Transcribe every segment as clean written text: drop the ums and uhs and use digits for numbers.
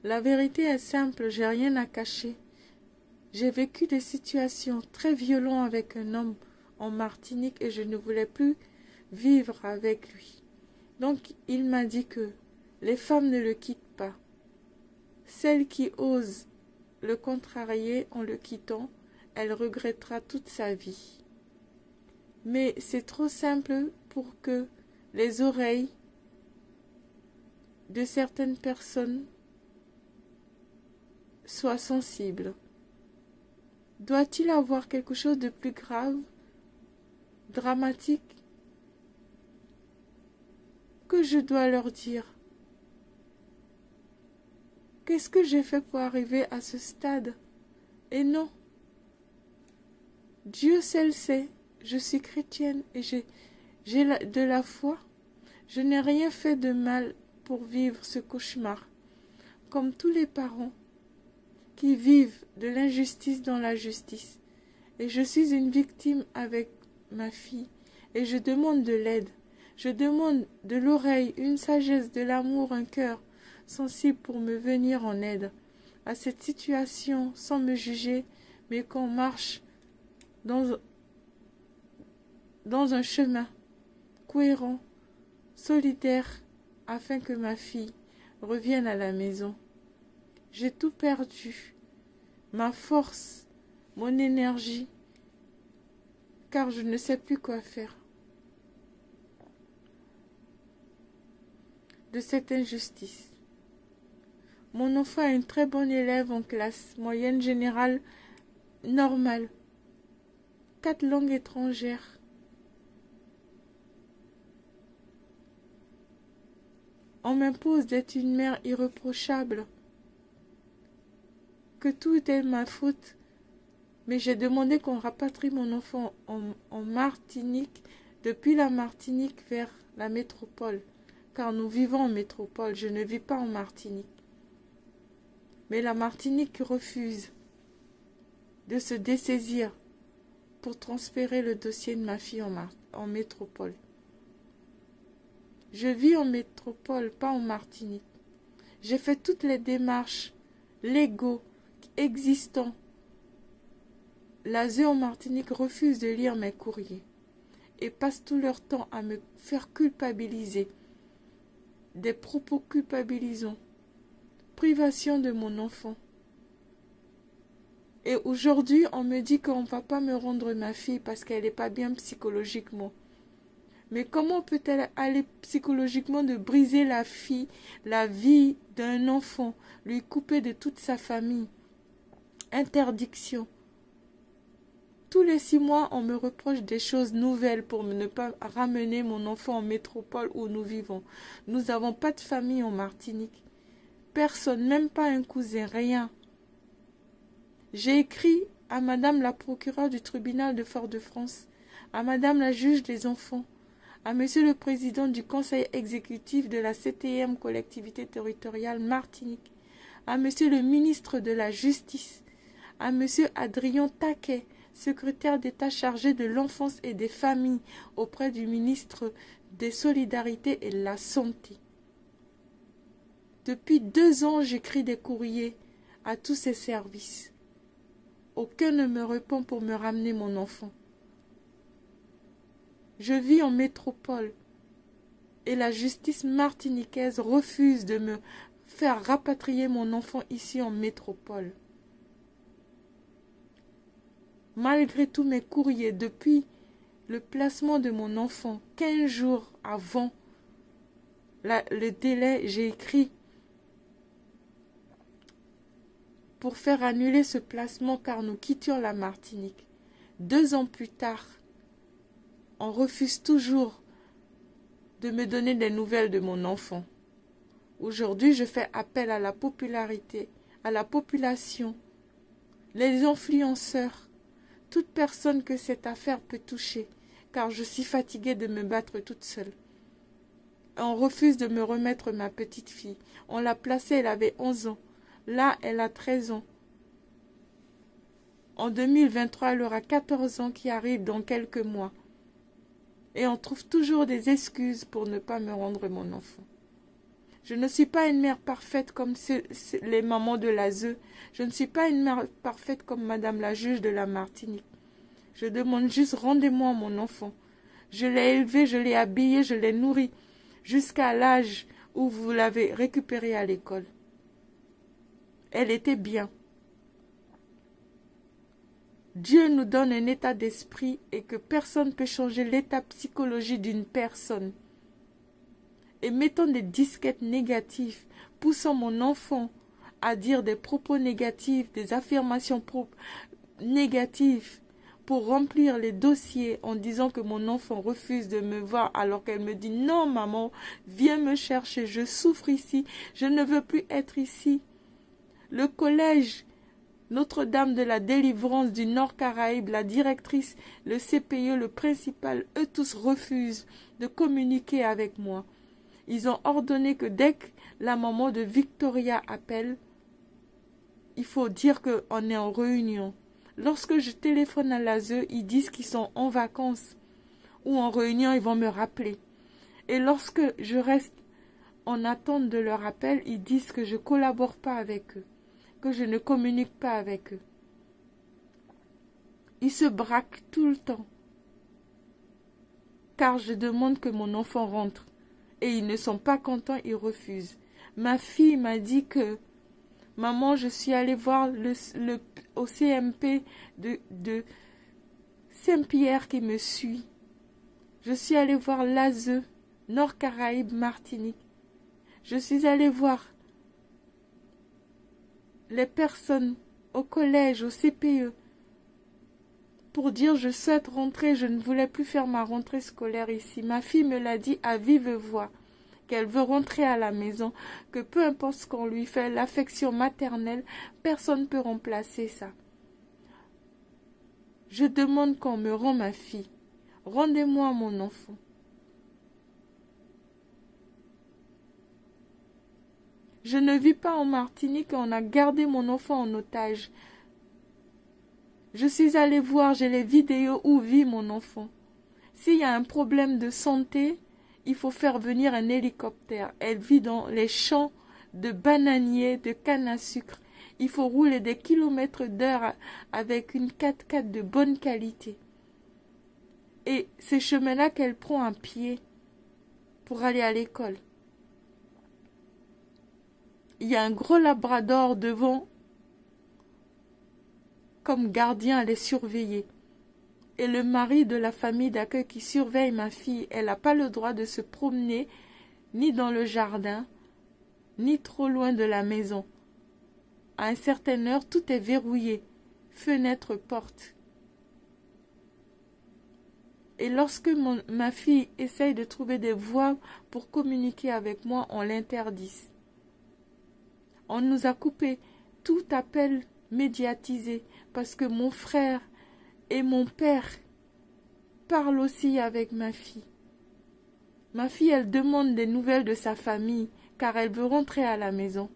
La vérité est simple, j'ai rien à cacher. J'ai vécu des situations très violentes avec un homme en Martinique et je ne voulais plus vivre avec lui. Donc il m'a dit que les femmes ne le quittent pas. Celle qui ose le contrarier en le quittant, elle regrettera toute sa vie. Mais c'est trop simple pour que les oreilles de certaines personnes soient sensibles. Doit-il avoir quelque chose de plus grave, dramatique, que je dois leur dire? Qu'est-ce que j'ai fait pour arriver à ce stade? Et non. Dieu seul sait, je suis chrétienne et j'ai de la foi. Je n'ai rien fait de mal pour vivre ce cauchemar. Comme tous les parents qui vivent de l'injustice dans la justice. Et je suis une victime avec ma fille. Et je demande de l'aide. Je demande de l'oreille, une sagesse, de l'amour, un cœur sensible pour me venir en aide à cette situation sans me juger, mais qu'on marche dans un chemin cohérent, solidaire, afin que ma fille revienne à la maison. J'ai tout perdu, ma force, mon énergie, car je ne sais plus quoi faire de cette injustice. Mon enfant est une très bonne élève en classe, moyenne générale normale, 4 langues étrangères. On m'impose d'être une mère irréprochable, que tout est ma faute, mais j'ai demandé qu'on rapatrie mon enfant en Martinique, depuis la Martinique vers la métropole, car nous vivons en métropole, je ne vis pas en Martinique. Mais la Martinique refuse de se dessaisir pour transférer le dossier de ma fille en métropole. Je vis en métropole, pas en Martinique. J'ai fait toutes les démarches légaux existants. L'ASE en Martinique refuse de lire mes courriers et passe tout leur temps à me faire culpabiliser. Des propos culpabilisants. Privation de mon enfant. Et aujourd'hui, on me dit qu'on ne va pas me rendre ma fille parce qu'elle n'est pas bien psychologiquement. Mais comment peut-elle aller psychologiquement de briser la vie d'un enfant, lui couper de toute sa famille? Interdiction. Tous les 6 mois, on me reproche des choses nouvelles pour ne pas ramener mon enfant en métropole où nous vivons. Nous n'avons pas de famille en Martinique. Personne, même pas un cousin, rien. J'ai écrit à Madame la procureure du tribunal de Fort-de-France, à Madame la juge des enfants, à Monsieur le président du conseil exécutif de la CTM collectivité territoriale Martinique, à Monsieur le ministre de la Justice, à Monsieur Adrien Taquet, secrétaire d'État chargé de l'enfance et des familles auprès du ministre des Solidarités et de la Santé. Depuis 2 ans, j'écris des courriers à tous ces services. Aucun ne me répond pour me ramener mon enfant. Je vis en métropole et la justice martiniquaise refuse de me faire rapatrier mon enfant ici en métropole. Malgré tous mes courriers depuis le placement de mon enfant, 15 jours avant le délai, j'ai écrit pour faire annuler ce placement car nous quittions la Martinique. 2 ans plus tard, on refuse toujours de me donner des nouvelles de mon enfant. Aujourd'hui, je fais appel à la popularité, à la population, les influenceurs, toute personne que cette affaire peut toucher, car je suis fatiguée de me battre toute seule. On refuse de me remettre ma petite fille. On l'a placée, elle avait 11 ans. Là, elle a 13 ans. En 2023, elle aura 14 ans qui arrivent dans quelques mois. Et on trouve toujours des excuses pour ne pas me rendre mon enfant. Je ne suis pas une mère parfaite comme les mamans de l'ASE. Je ne suis pas une mère parfaite comme Madame la juge de la Martinique. Je demande juste, rendez-moi mon enfant. Je l'ai élevé, je l'ai habillé, je l'ai nourri, jusqu'à l'âge où vous l'avez récupérée à l'école. Elle était bien. Dieu nous donne un état d'esprit et que personne ne peut changer l'état psychologique d'une personne. Et mettons des disquettes négatives, poussant mon enfant à dire des propos négatifs, des affirmations négatives, pour remplir les dossiers en disant que mon enfant refuse de me voir alors qu'elle me dit « Non, maman, viens me chercher, je souffre ici, je ne veux plus être ici. » Le collège Notre-Dame de la Délivrance du Nord Caraïbe, la directrice, le CPE, le principal, eux tous refusent de communiquer avec moi. Ils ont ordonné que dès que la maman de Victoria appelle, il faut dire qu'on est en réunion. Lorsque je téléphone à l'ASE, ils disent qu'ils sont en vacances ou en réunion, ils vont me rappeler. Et lorsque je reste en attente de leur appel, ils disent que je ne collabore pas avec eux, que je ne communique pas avec eux. Ils se braquent tout le temps, car je demande que mon enfant rentre. Et ils ne sont pas contents, ils refusent. Ma fille m'a dit que « Maman, je suis allée voir au CMP de Saint-Pierre qui me suit. Je suis allée voir l'ASE, Nord Caraïbe, Martinique. Je suis allée voir les personnes au collège, au CPE, pour dire je souhaite rentrer, je ne voulais plus faire ma rentrée scolaire ici. Ma fille me l'a dit à vive voix, qu'elle veut rentrer à la maison, que peu importe ce qu'on lui fait, l'affection maternelle, personne ne peut remplacer ça. Je demande qu'on me rende ma fille. Rendez-moi mon enfant. Je ne vis pas en Martinique et on a gardé mon enfant en otage. Je suis allée voir, j'ai les vidéos où vit mon enfant. S'il y a un problème de santé, il faut faire venir un hélicoptère. Elle vit dans les champs de bananiers, de canne à sucre. Il faut rouler des kilomètres d'heure avec une 4x4 de bonne qualité. Et ces chemins-là qu'elle prend à pied pour aller à l'école. Il y a un gros labrador devant comme gardien à les surveiller. Et le mari de la famille d'accueil qui surveille ma fille, elle n'a pas le droit de se promener ni dans le jardin, ni trop loin de la maison. À une certaine heure, tout est verrouillé, fenêtre, porte. Et lorsque ma fille essaye de trouver des voies pour communiquer avec moi, on l'interdit. On nous a coupé tout appel médiatisé parce que mon frère et mon père parlent aussi avec ma fille. Ma fille, elle demande des nouvelles de sa famille car elle veut rentrer à la maison.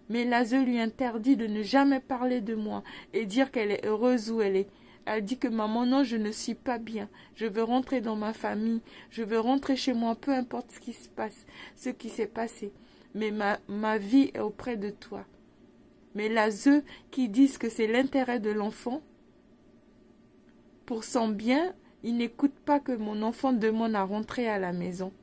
Mais l'ASE lui interdit de ne jamais parler de moi et dire qu'elle est heureuse où elle est. Elle dit que maman, non, je ne suis pas bien. Je veux rentrer dans ma famille. Je veux rentrer chez moi, peu importe ce qui se passe, ce qui s'est passé. Mais ma vie est auprès de toi. Mais l'ASE qui disent que c'est l'intérêt de l'enfant, pour son bien, ils n'écoutent pas que mon enfant demande à rentrer à la maison.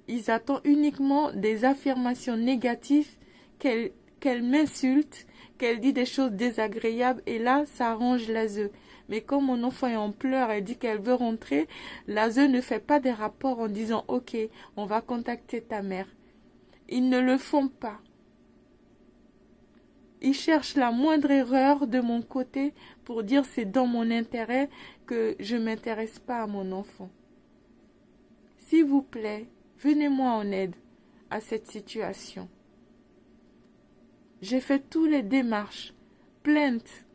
Ils attendent uniquement des affirmations négatives, qu'elle m'insulte, qu'elle dit des choses désagréables, et là, ça arrange l'ASE. Mais quand mon enfant est en pleurs et dit qu'elle veut rentrer, l'ASE ne fait pas des rapports en disant « Ok, on va contacter ta mère ». Ils ne le font pas. Ils cherchent la moindre erreur de mon côté pour dire c'est dans mon intérêt que je ne m'intéresse pas à mon enfant. S'il vous plaît, venez-moi en aide à cette situation. J'ai fait toutes les démarches, plainte,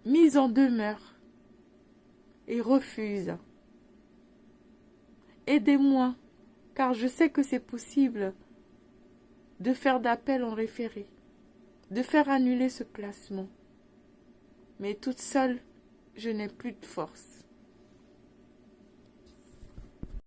mise en demeure et refuse. Aidez-moi, car je sais que c'est possible de faire d'appel en référé, de faire annuler ce placement. Mais toute seule, je n'ai plus de force.